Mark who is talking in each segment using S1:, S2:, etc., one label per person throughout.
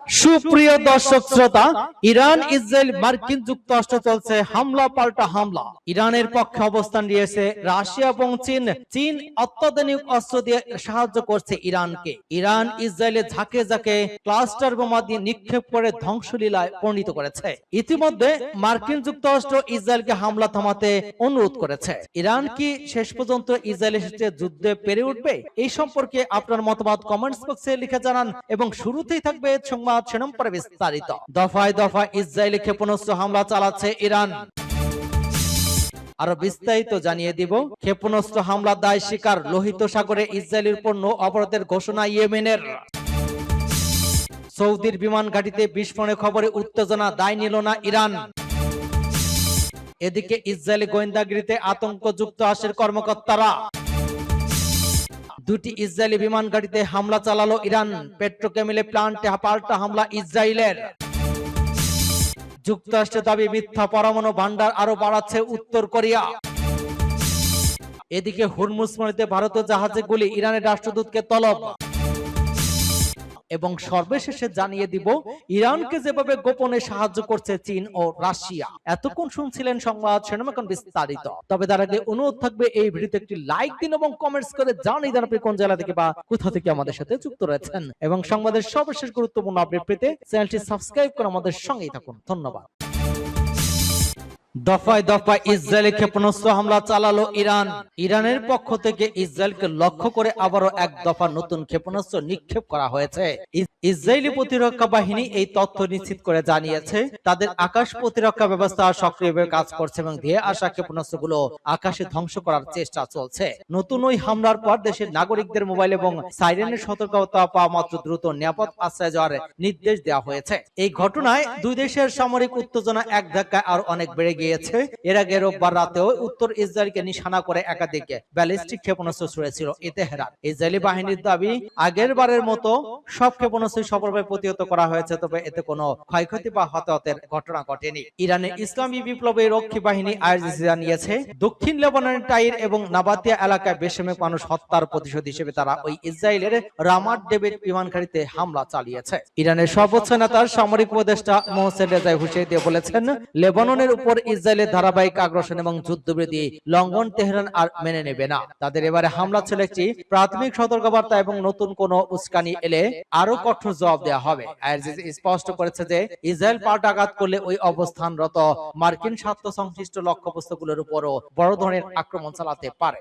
S1: সুপ্রিয় দর্শক শ্রোতা, ইরান ইসরায়েল মার্কিন যুক্তরাষ্ট্র চলছে হামলা পাল্টা হামলা। ইরানের পক্ষে অবস্থান নিয়েছে রাশিয়া এবং চীন। চীন অত্যাধুনিক অস্ত্র দিয়ে সাহায্য করছে ইরানকে। ইরান ইসরায়েলে ঝাঁকে ঝাঁকে ক্লাস্টার বোমা দিয়ে নিক্ষেপ করে ধ্বংসলীলায় পরিণত করেছে। ইতিমধ্যে মার্কিন যুক্তরাষ্ট্র ইসরায়েলকে হামলা থামাতে অনুরোধ করেছে। ইরান কি শেষ পর্যন্ত ইসরায়েলের সাথে যুদ্ধে পেরে উঠবে? এই সম্পর্কে আপনার মতামত কমেন্টস বক্সে লিখে জানান এবং শুরুতেই থাকবে সংবাদ শিরোনাম পরে বিস্তারিত। দফায় দফায় ইসরায়েলি ক্ষেপণাস্ত্র হামলা চালাচ্ছে ইরান। আরো বিস্তারিত জানিয়ে দিব। ক্ষেপণাস্ত্র হামলা দায় স্বীকার, লোহিত সাগরে ইসরায়েলের উপর নৌ অবরোধের ঘোষণা ইয়েমেনের। সৌদির বিমান ঘাঁটিতে বিস্ফোরণের খবরে উত্তেজনা, দায় নিল না ইরান। এদিকে ইসরায়েলি গোয়েন্দাগিরিতে আতঙ্ক, যুক্তরাষ্ট্রের কর্মকর্তারা। দুটি ইসরায়েলি বিমান ঘাঁটিতে হামলা চালালো ইরান। পেট্রোকেমিক্যাল প্লান্টে পাল্টা হামলা ইসরায়েলের। যুক্তরাষ্ট্রের দাবি মিথ্যা, পরমাণু ভান্ডার আরো বাড়াচ্ছে উত্তর কোরিয়া। এদিকে হুরমুজ নদীতে ভারতীয় জাহাজে গুলি, ইরানের রাষ্ট্রদূতকে তলব। এবং সর্বশেষে জানিয়ে দিব ইরানকে যেভাবে গোপনে সাহায্য করছে চীন ও রাশিয়া। এতক্ষণ শুনছিলেন সংবাদ শিরোনাম, এখন বিস্তারিত। তবে তার আগে অনুরোধ থাকবে এই ভিডিওতে একটি লাইক দিন এবং কমেন্টস করে জানিয়ে দেন আপনি কোন জেলা থেকে বা কোথা থেকে আমাদের সাথে যুক্ত রয়েছেন। এবং সংবাদের সর্বশেষ গুরুত্বপূর্ণ আপডেট পেতে চ্যানেলটি সাবস্ক্রাইব করে আমাদের সঙ্গেই থাকুন। ধন্যবাদ। দফায় দফায় ইসরায়েলি ক্ষেপণাস্ত্র হামলা চালালো ইরান। ইরানের পক্ষ থেকে ইসরায়েলকে লক্ষ্য করে আবারও এক দফা নতুন ক্ষেপণাস্ত্র নিক্ষেপ করা হয়েছে। ইসরায়েলি প্রতিরক্ষা বাহিনী এই তথ্য নিশ্চিত করে জানিয়েছে তাদের আকাশ প্রতিরক্ষা ব্যবস্থা সক্রিয়ভাবে কাজ করছে এবং ধেয়ে আসা ক্ষেপণাস্ত্রগুলো আকাশে ধ্বংস করার চেষ্টা চলছে। নতুন ওই হামলার পর দেশের নাগরিকদের মোবাইল এবং সাইরেনের সতর্কতা পাওয়া মাত্র দ্রুত নিরাপদ আশ্রয় যাওয়ার নির্দেশ দেওয়া হয়েছে। এই ঘটনায় দুই দেশের সামরিক উত্তেজনা এক ধাক্কায় আর অনেক বেড়ে গিয়েছে। এর আগে রোববার রাতেও উত্তর ইসরায়েলকে নিশানা করে একাধিক ব্যালিস্টিক ক্ষেপণাস্ত্র ছুড়েছিল তেহরান। ইসরায়েলি বাহিনীর দাবি আগের বারের মতো সব ক্ষেপণাস্ত্র সফলভাবে প্রতিহত করা হয়েছে, তবে এতে কোনো ক্ষয়ক্ষতি বা হতাহতের ঘটনা ঘটেনি। ইরানের ইসলামী বিপ্লবী রক্ষী বাহিনী আইআরজিসি জানিয়েছে দক্ষিণ লেবাননের টাইর এবং নাবাতিয়া এলাকায় বেসামরিক মানুষ হত্যার প্রতিশোধ হিসেবে তারা ওই ইসরায়েলের রামাত ডেভিড বিমানঘাঁটিতে হামলা চালিয়েছে। ইরানের সর্বোচ্চ নেতার সামরিক উপদেষ্টা মোহসেন রেজাই হুসেইন বলেছেন লেবাননের উপর ইসরায়েলের ধারাবাহিক আগ্রাসন এবং যুদ্ধবিরতি লঙ্ঘন তেহরান আর মেনে নেবে না। তাদের এবারে হামলা ছিল একটি প্রাথমিক সতর্কবার্তা এবং নতুন কোন উস্কানি এলে আরো কঠোর জবাব দেওয়া হবে। আইআরজিসি স্পষ্ট করেছে যে ইসরায়েল পাল্টা আঘাত করলে ওই অবস্থানরত মার্কিন স্বার্থ সংশ্লিষ্ট লক্ষ্যবস্তুগুলোর উপরও বড় ধরনের আক্রমণ চালাতে পারে।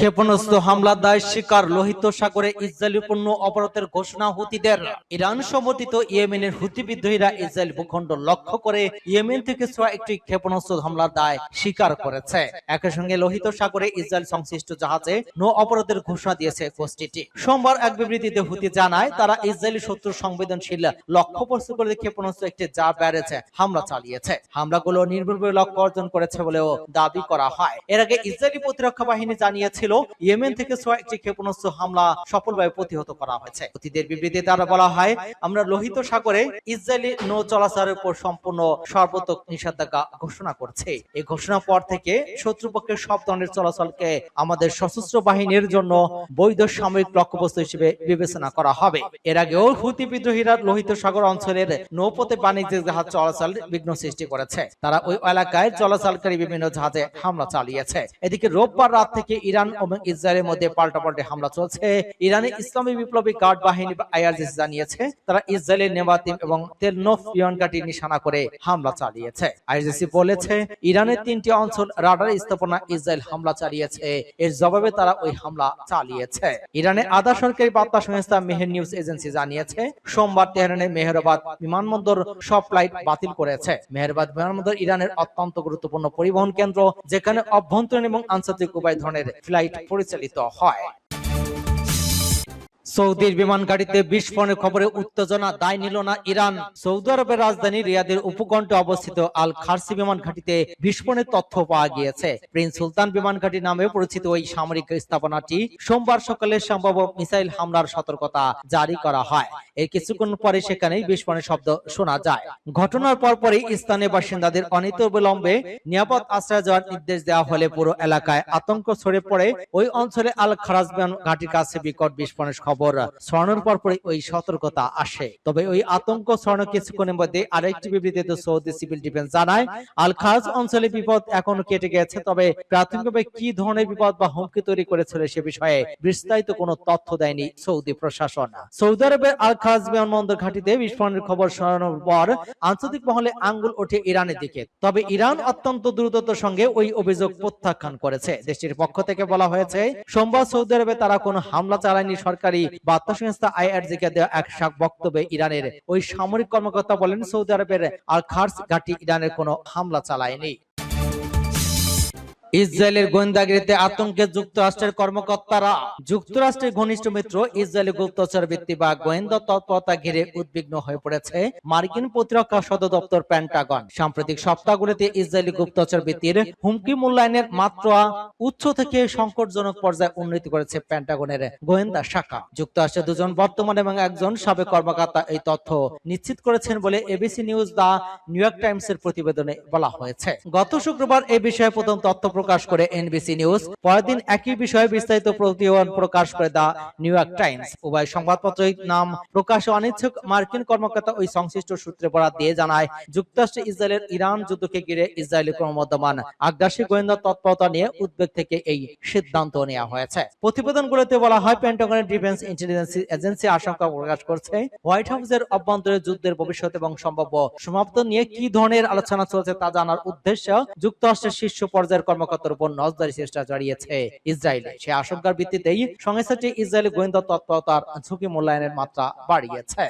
S1: ক্ষেপণাস্ত্র হামলা দায় স্বীকার, লোহিত সাগরে ইসরায়েলি পণ্য অবরোধের ঘোষণা হুতিদের। ইরান সমর্থিত ইয়েমেনের হুতি বিদ্রোহীরা ইসরায়েল ভূখণ্ড লক্ষ্য করে ইয়েমেন থেকে ছোড়া একটি ক্ষেপণাস্ত্র হামলার দায় স্বীকার করেছে। একই সঙ্গে লোহিত সাগরে ইসরায়েল সংশ্লিষ্ট জাহাজে নৌ অবরোধের ঘোষণা দিয়েছে গোষ্ঠীটি। সোমবার এক বিবৃতিতে হুতি জানায় তারা ইসরায়েলি শত্রু সংবেদনশীল লক্ষ্যবস্তু করে ক্ষেপণাস্ত্র একটি যা ব্যারেজে হামলা চালিয়েছে। হামলাগুলো নির্ভুলভাবে লক্ষ্য অর্জন করেছে বলেও দাবি করা হয়। এর আগে ইসরায়েলি প্রতিরক্ষা বাহিনী জানিয়েছিল ইয়েমেন থেকে ছোড়া একটি ক্ষেপণাস্ত্র হামলা সফলভাবে প্রতিহত করা হয়েছে। হুতিদের বিবৃতিতে আরো বলা হয় আমরা লোহিত সাগরে ইসরায়েলি নৌ চলাচলের উপর সম্পূর্ণ সর্বাত্মক নিষেধাজ্ঞা ঘোষণা করছে। এই ঘোষণার পর থেকে শত্রুপক্ষের সব ধরনের চলাচলকে আমাদের সশস্ত্র বাহিনীর জন্য বৈধ সামরিক লক্ষ্যবস্তু হিসেবে বিবেচনা করা হবে। এর আগেও হুতি বিদ্রোহীরা লোহিত সাগর অঞ্চলের নৌপথে বাণিজ্যিক জাহাজ চলাচল বিঘ্ন সৃষ্টি করেছে। তারা ওই এলাকায় চলাচলকারী বিভিন্ন জাহাজে হামলা চালিয়েছে। এদিকে রোববার রাত থেকে ইরান এবং ইসরায়েলের মধ্যে পাল্টাপাল্টি হামলা চলছে। ইরানের ইসলামী বিপ্লবী গার্ড বাহিনী আইআরজিসি জানিয়েছে তারা ইসরায়েলের নেভাতিম এবং তেলনোফ বিমানঘাঁটি নিশানা করে হামলা চালিয়েছে। আইআরজিসি বলেছে ইরানের 3টি অঞ্চল রাডার স্থাপনা ইসরায়েল হামলা চালিয়েছে। এর জবাবে তারা ওই হামলা চালিয়েছে। ইরানের আধা সরকারি বার্তা সংস্থা মেহের নিউজ এজেন্সি জানিয়েছে সোমবার তেহরানের মেহেরবাদ বিমানবন্দর সব ফ্লাইট বাতিল করেছে। মেহেরবাদ বিমানবন্দর ইরানের অত্যন্ত গুরুত্বপূর্ণ পরিবহন কেন্দ্র, যেখানে অভ্যন্তরীণ এবং আন্তর্জাতিক উভয় ধরনের ফ্লাইট পরিচালিত হয়। সৌদির বিমান ঘাঁটিতে বিস্ফোরণের খবরে উত্তেজনা, দায় নিল না ইরান। সৌদি আরবের রাজধানী রিয়াদের উপকণ্ঠে অবস্থিত আল খারসি বিমান ঘাঁটিতে বিস্ফোরণের তথ্য পাওয়া গিয়েছে। প্রিন্স সুলতান বিমান ঘাঁটি নামে পরিচিত ওই সামরিক স্থাপনাটি সোমবার সকালে সম্ভাব্য মিসাইল হামলার সতর্কতা জারি করা হয়। এর কিছুক্ষণ পরে সেখানেই বিস্ফোরণের শব্দ শোনা যায়। ঘটনার পরপরই স্থানীয় বাসিন্দাদের অনিতবিলম্বে নিরাপদ আশ্রয় যাওয়ার নির্দেশ দেওয়া হলে পুরো এলাকায় আতঙ্ক ছড়িয়ে পড়ে। ওই অঞ্চলে আল খারাজ বিমান ঘাঁটির কাছে বিকট বিস্ফোরণের খবর খবর ছড়ানোর পরপরই ওই সতর্কতা আসে। তবে ওই আতঙ্ক ছড়ানো কিছুক্ষণের মধ্যে আরেকটি বিবৃতিতে সৌদি সিভিল ডিফেন্স জানায়, আল খাজ অঞ্চলে বিপদ এখনো কেটে গেছে, তবে প্রাথমিকভাবে কি ধরনের বিপদ বা হুমকি তৈরি করেছিল সে বিষয়ে বিস্তারিত কোনো তথ্য দেয়নি সৌদি প্রশাসন। সৌদি আরবের আল খাজ বিমানবন্দর ঘাঁটিতে বিস্ফোরণের খবর ছড়ানোর পর আন্তর্জাতিক মহলে আঙ্গুল ওঠে ইরানের দিকে। তবে ইরান অত্যন্ত দ্রুততার সঙ্গে ওই অভিযোগ প্রত্যাখ্যান করেছে। দেশটির পক্ষ থেকে বলা হয়েছে, সোমবার সৌদি আরবে তারা কোনো হামলা চালায়নি। সরকারি বার্তা সংস্থা আইআরজিকে দেওয়া এক বক্তব্যে ইরানের ওই সামরিক কর্মকর্তা বলেন, সৌদি আরবের আল খাজ ঘাঁটি ইরানের কোনো হামলা চালায়নি। ইসরায়েলের গোয়েন্দাগিরিতে আতঙ্কে যুক্তরাষ্ট্রের কর্মকর্তারা। যুক্তরাষ্ট্রের ঘনিষ্ঠ মিত্র ইসরায়েলি গুপ্তচর বৃত্তি বা গোয়েন্দা তৎপরতা ঘিরে উদ্বিগ্ন হয়ে পড়েছে মার্কিন প্রতিরক্ষা সদর দপ্তর পেন্টাগন। সাম্প্রতিক সপ্তাহগুলোতে ইসরায়েলি গুপ্তচর বৃত্তির হুমকি মূল্যায়নের মাত্রা উচ্চ থেকে সংকটজনক পর্যায়ে উন্নতি করেছে পেন্টাগনের গোয়েন্দা শাখা। যুক্তরাষ্ট্রের দুজন বর্তমান এবং একজন সাবেক কর্মকর্তা এই তথ্য নিশ্চিত করেছেন বলে ABC News the New York টাইমসের প্রতিবেদনে বলা হয়েছে। গত শুক্রবার এই বিষয়ে প্রথম তথ্য প্রকাশ করে এনবিসি নিউজ। পরের দিন একই বিষয়ে বিস্তারিত প্রতিবেদন প্রকাশ করে দা নিউ ইয়র্ক টাইমস। উভয় সংবাদপত্রের নাম প্রকাশে অনিচ্ছুক মার্কিন কর্মকর্তা ওই সংশ্লিষ্ট সূত্রে বরাত দিয়ে জানায়, যুক্তরাষ্ট্র ইসরায়েলের ইরান যুদ্ধকে ঘিরে ইসরায়েলি ক্রমবর্ধমান আগ্রাসী গোয়েন্দা তৎপরতা নিয়ে উদ্বেগ থেকে এই সিদ্ধান্ত নেওয়া হয়েছে। প্রতিবেদনগুলোতে বলা হয়, পেন্টাগনের ডিফেন্স ইন্টেলিজেন্স এজেন্সি আশঙ্কা প্রকাশ করছে হোয়াইট হাউসের অভ্যন্তরে যুদ্ধের ভবিষ্যৎ এবং সম্ভাব্য সমাপ্ত নিয়ে কি ধরনের আলোচনা চলছে তা জানার উদ্দেশ্যে যুক্তরাষ্ট্রের শীর্ষ পর্যায়ের কর্মকর্তার উপর নজরদারি চেষ্টা চালিয়েছে ইসরায়েল। সে আশঙ্কার ভিত্তিতেই সংস্থাটি ইসরায়েলি গোয়েন্দা তৎপরতার ঝুঁকি মূল্যায়নের মাত্রা বাড়িয়েছে।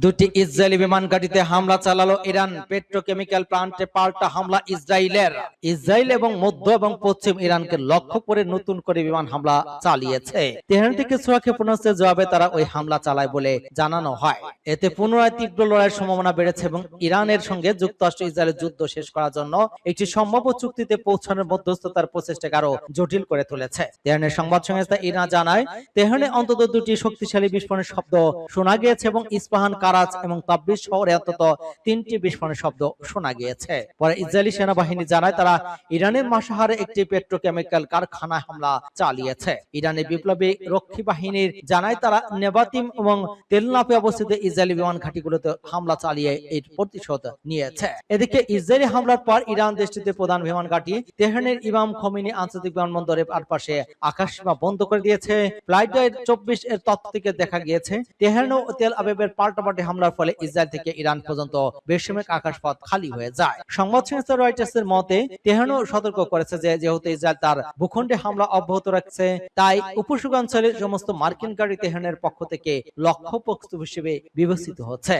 S1: দুটি ইসরায়েলি বিমান ঘাঁটিতে হামলা চালালো ইরান। পেট্রোকেমিক্যাল প্লান্টে পাল্টা হামলা ইসরায়েলের। ইসরায়েল এবং মধ্য এবং পশ্চিম ইরানকে লক্ষ্য করে নতুন করে বিমান হামলা চালিয়েছে। তেহরান থেকে ছোড়া ক্ষেপণাস্ত্রের জবাবে তারা ওই হামলা চালায় বলে জানানো হয়। এতে পুনরায় তীব্র লড়াইয়ের সম্ভাবনা বেড়েছে এবং ইরানের সঙ্গে যুক্তরাষ্ট্র ইসরায়েলের যুদ্ধ শেষ করার জন্য একটি সম্ভাব্য চুক্তিতে পৌঁছানোর মধ্যস্থতার প্রচেষ্টাকে আরো জটিল করে তুলেছে। তেহরানের সংবাদ সংস্থা ইরনা জানায়, তেহরানে অন্তত দুটি শক্তিশালী বিস্ফোরণের শব্দ শোনা গিয়েছে এবং ইস্পাহান, কারাচ এবং তাবরিজ শহরে অন্তত 3টি বিস্ফোরণের শব্দ শোনা গিয়েছে। পরে ইসরায়েলি সেনাবাহিনী জানায়, তারা ইরানের মাসাহারে একটি পেট্রোকেমিক্যাল কারখানায় হামলা চালিয়েছে। ইরানের বিপ্লবী রক্ষী বাহিনীর জানায়, তারা নেবাতিম এবং তেলনাপে অবস্থিত ইসরায়েলি বিমান ঘাঁটিগুলোতে হামলা চালিয়ে এর প্রতিশোধ নিয়েছে। এদিকে ইসরায়েলি হামলার পর ইরান দেশটিতে প্রধান বিমান ঘাঁটি তেহরানের ইমাম খোমেনি আন্তর্জাতিক বিমানবন্দরের আশপাশে আকাশসীমা বন্ধ করে দিয়েছে। ফ্লাইট 24 এর তথ্য থেকে দেখা গিয়েছে, তেহরান ও তেল আবিবের পাল্টাপাল্টি হামলার ফলে ইসরায়েল থেকে ইরান পর্যন্ত বেসামরিক আকাশপথ খালি হয়ে যায়। সংবাদ সংস্থা রয়টার্সের মতে, তেহরানও সতর্ক করেছে যে যেহেতু ইসরায়েল তার ভূখণ্ডে হামলা অব্যাহত রাখছে, তাই উপসাগরাঞ্চলের সমস্ত মার্কিন গাড়ি তেহরানের পক্ষ থেকে লক্ষ্যবস্তু হিসেবে বিবেচিত হচ্ছে।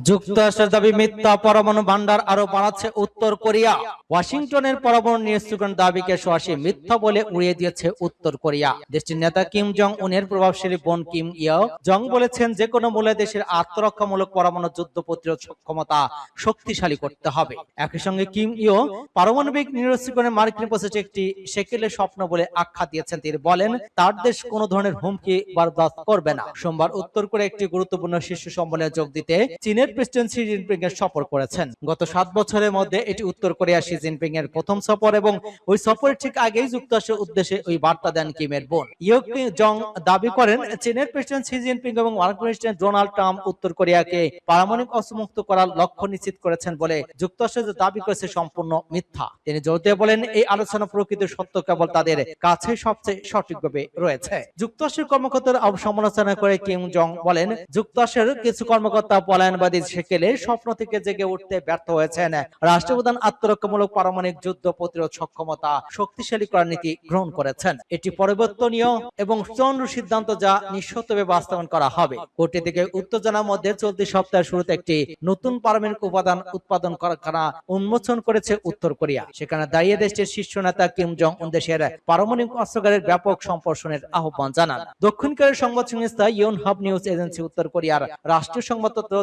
S1: যুক্তরাষ্ট্রের দাবি মিথ্যা, পরমাণু ভান্ডার আরো বাড়াচ্ছে উত্তর কোরিয়া। ওয়াশিংটনের পরমাণু নিরস্ত্রীকরণ দাবিকে সরাসরি মিথ্যা বলে উড়িয়ে দিয়েছে উত্তর কোরিয়া। দেশটির নেতা কিম জং উনের প্রভাবশালী বোন কিম ইয় জং বলেছেন, যে কোনো মূল্যে দেশের আত্মরক্ষামূলক পরমাণু যুদ্ধ প্রতিরোধ ক্ষমতা শক্তিশালী করতে হবে। একই সঙ্গে কিম ইয় পারমাণবিক নিরস্ত্রীকরণে মার্কিন প্রচেষ্টা একটি সেকেলের স্বপ্ন বলে আখ্যা দিয়েছেন। তিনি বলেন, তার দেশ কোনো ধরনের হুমকি বরদাস্ত করবে না। সোমবার উত্তর কোরিয়া একটি গুরুত্বপূর্ণ শীর্ষ সম্মেলনে যোগ দিতে চীনের প্রেসিডেন্ট শি জিনপিং এর সফর করেছেন। গত 7 বছরের মধ্যে এটি উত্তর কোরিয়া শি জিনপিং এর প্রথম সফর এবং ওই সফরের ঠিক আগেই যুক্তরাষ্ট্রের উদ্দেশ্যে ওই বার্তা দেন কিমের বোন। ইয় জং দাবি করেন, চীনের প্রেসিডেন্ট শি জিনপিং এবং মার্কিন প্রেসিডেন্ট ডোনাল্ড ট্রাম্প উত্তর কোরিয়াকে পারমাণবিক অস্ত্রমুক্ত করার লক্ষ্য নিশ্চিত করেছেন বলে যুক্তরাষ্ট্র যে দাবি করেছে সম্পূর্ণ মিথ্যা। তিনি জোর দিয়ে বলেন, এই আলোচনা প্রকৃত সত্য কেবল তাদের কাছে সবচেয়ে সঠিকভাবে রয়েছে। যুক্তরাষ্ট্রের কর্মকর্তার সমালোচনা করে কিম জং বলেন, যুক্তরাষ্ট্রের কিছু কর্মকর্তা পলায়নবাদী সেকেলে স্বপ্ন থেকে জেগে উঠতে ব্যর্থ হয়েছেন। রাষ্ট্রপ্রধান আত্মরক্ষামূলক পারমাণবিক যুদ্ধ প্রতিরোধ সক্ষমতা শক্তিশালী করার নীতি গ্রহণ করেছেন। এটি পরিবর্তনীয় এবং চন্দ্র সিদ্ধান্ত যা নিঃশর্তভাবে বাস্তবায়ন করা হবে। কোটি থেকে উত্তেজনার মধ্যে চলতি সপ্তাহের শুরুতে একটি নতুন পারমাণবিক উপাদান উৎপাদন কারখানা উন্মোচন করেছে উত্তর কোরিয়া। সেখানে দাঁড়িয়ে দেশটির শীর্ষ নেতা কিম জং উন দেশের পারমাণবিক অস্ত্রাগারের ব্যাপক সম্প্রসারণের আহ্বান জানান। দক্ষিণ কোরিয়ার সংবাদ সংস্থা ইয়োনহাপ নিউজ এজেন্সি উত্তর কোরিয়ার রাষ্ট্রীয় সংবাদপত্র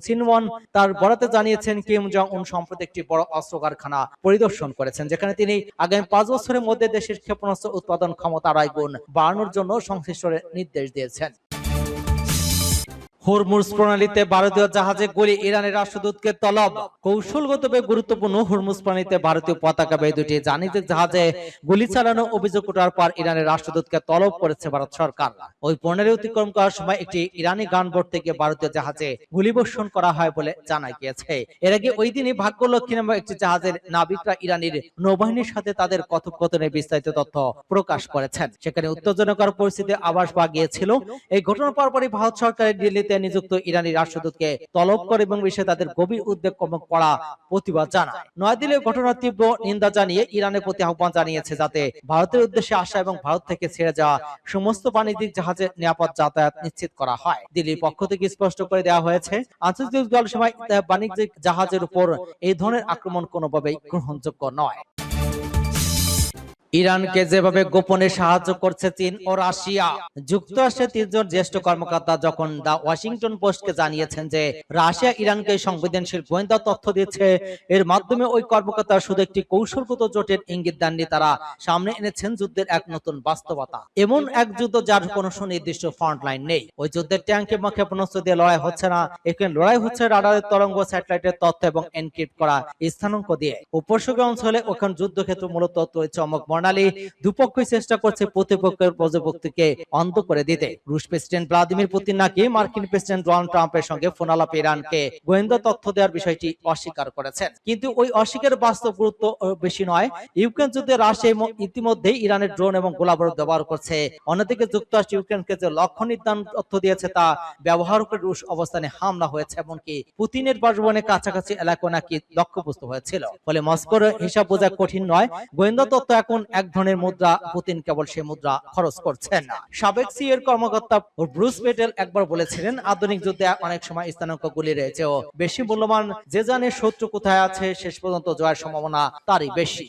S1: সিনওয়ান তার বরাতে জানিয়েছেন, কিম জং উন সম্প্রতি একটি বড় অস্ত্র কারখানা পরিদর্শন করেছেন, যেখানে তিনি আগামী 5 বছরের মধ্যে দেশের ক্ষেপণাস্ত্র উৎপাদন ক্ষমতা 2 গুণ বাড়ানোর জন্য সংশ্লিষ্টদের নির্দেশ দিয়েছেন। হরমুজ প্রণালীতে ভারতীয় জাহাজে গুলি, ইরানের রাষ্ট্রদূতকে তলব। কৌশলগতভাবে গুরুত্বপূর্ণ হরমুজ প্রণালীতে ভারতীয় পতাকাবাহী দুটি বাণিজ্যিক জাহাজে গুলি চালানো অভিযোগ ওঠার পর ইরানের রাষ্ট্রদূতকে তলব করেছে ভারত সরকার। ওই প্রণালী অতিক্রম করার সময় একটি ইরানি গানবোট থেকে ভারতীয় জাহাজে গুলিবর্ষণ করা হয় বলে জানা গিয়েছে। এর আগে ওই দিনই ভাগ্যলক্ষ্মী নামক একটি জাহাজের নাবিকরা ইরানের নৌবাহিনীর সাথে তাদের কথোপকথনের বিস্তারিত তথ্য প্রকাশ করেছেন। সেখানে উত্তেজনকর পরিস্থিতি আভাস পাওয়া গিয়েছিল। এই ঘটনার পরপরই ভারত সরকারের দিল্লিতে নিযুক্ত ইরানি রাষ্ট্রদূতকে তলব করে এবং বিষয়ে তাদের গভীর উদ্বেগ এবং কড়া প্রতিবাদ জানায়। নয়াদিল্লির ঘটনার তীব্র নিন্দা জানিয়ে ইরানের প্রতি আহ্বান জানিয়েছে যাতে ভারতের উদ্দেশ্যে আসা এবং ভারত থেকে ছেড়ে যাওয়া সমস্ত বাণিজ্যিক জাহাজের নিরাপদ যাতায়াত নিশ্চিত করা হয়। দিল্লির পক্ষ থেকে স্পষ্ট করে দেওয়া হয়েছে, আন্তর্জাতিক জলসীমায় বাণিজ্যিক জাহাজের উপর এই ধরনের আক্রমণ কোনোভাবেই গ্রহণযোগ্য নয়। ইরানকে যেভাবে গোপনে সাহায্য করছে চীন ও রাশিয়া। যুক্তরাষ্ট্রের ৩ জন জ্যেষ্ঠ কর্মকর্তা যখন দা ওয়াশিংটন পোস্টকে জানিয়েছেন যে রাশিয়া ইরানকে সংবেদনশীল গোয়েন্দা তথ্য দিচ্ছে, এর মাধ্যমে ওই কর্মকর্তা শুধু একটি কৌশলগত জোটের ইঙ্গিত দেননি, তারা সামনে এনেছেন যুদ্ধের এক নতুন বাস্তবতা। এমন এক যুদ্ধ যার কোনো সুনির্দিষ্ট ফ্রন্ট লাইন নেই। ওই যুদ্ধের ট্যাঙ্কে বা ক্ষেপণাস্ত্র দিয়ে লড়াই হচ্ছে না, এখানে লড়াই হচ্ছে রাডারের তরঙ্গ, স্যাটেলাইটের তথ্য এবং এনক্রিপ্ট করা স্থানাঙ্ক দিয়ে। উপসাগর অঞ্চলে ওখানে যুদ্ধক্ষেত্র মূলত চমক প্রণালী। দুপক্ষই চেষ্টা করছে প্রতিপক্ষের প্রযুক্তিকে অন্ধ করে দিতে। রুশ প্রেসিডেন্ট ভ্লাদিমির পুতিন নাকি মার্কিন প্রেসিডেন্ট ডোনাল্ড ট্রাম্পের সঙ্গে ফোনালাপে ইরানকে গোয়েন্দা তথ্য দেওয়ার বিষয়টি অস্বীকার করেছেন। কিন্তু ওই অস্বীকারের বাস্তব গুরুত্ব বেশি নয়। ইউক্রেন যুদ্ধে রাশিয়া ইতিমধ্যেই ইরানের ড্রোন এবং গোলাবারুদ ব্যবহার করছে। অন্যদিকে যুক্তরাষ্ট্র ইউক্রেনকে যে লক্ষ্য নির্ধারণ তথ্য দিয়েছে তা ব্যবহার করে রুশ অবস্থানে হামলা হয়েছে, এমনকি পুতিনের বাসভবনের কাছাকাছি এলাকায় নাকি লক্ষ্যবস্তু হয়েছিল। ফলে মস্কোর হিসাব বোঝা কঠিন নয়। গোয়েন্দা তথ্য এখন এক ধরনের মুদ্রা, পুতিন কেবল সে মুদ্রা খরচ করছেন না। সাবেক সিএর কর্মকর্তা ব্রুস পেটেল একবার বলেছিলেন, আধুনিক যুদ্ধে অনেক সময় স্থানাঙ্ক গুলি রয়েছে ও বেশি মূল্যবান। যে জানে শত্রু কোথায় আছে, শেষ পর্যন্ত জয়ের সম্ভাবনা তারই বেশি।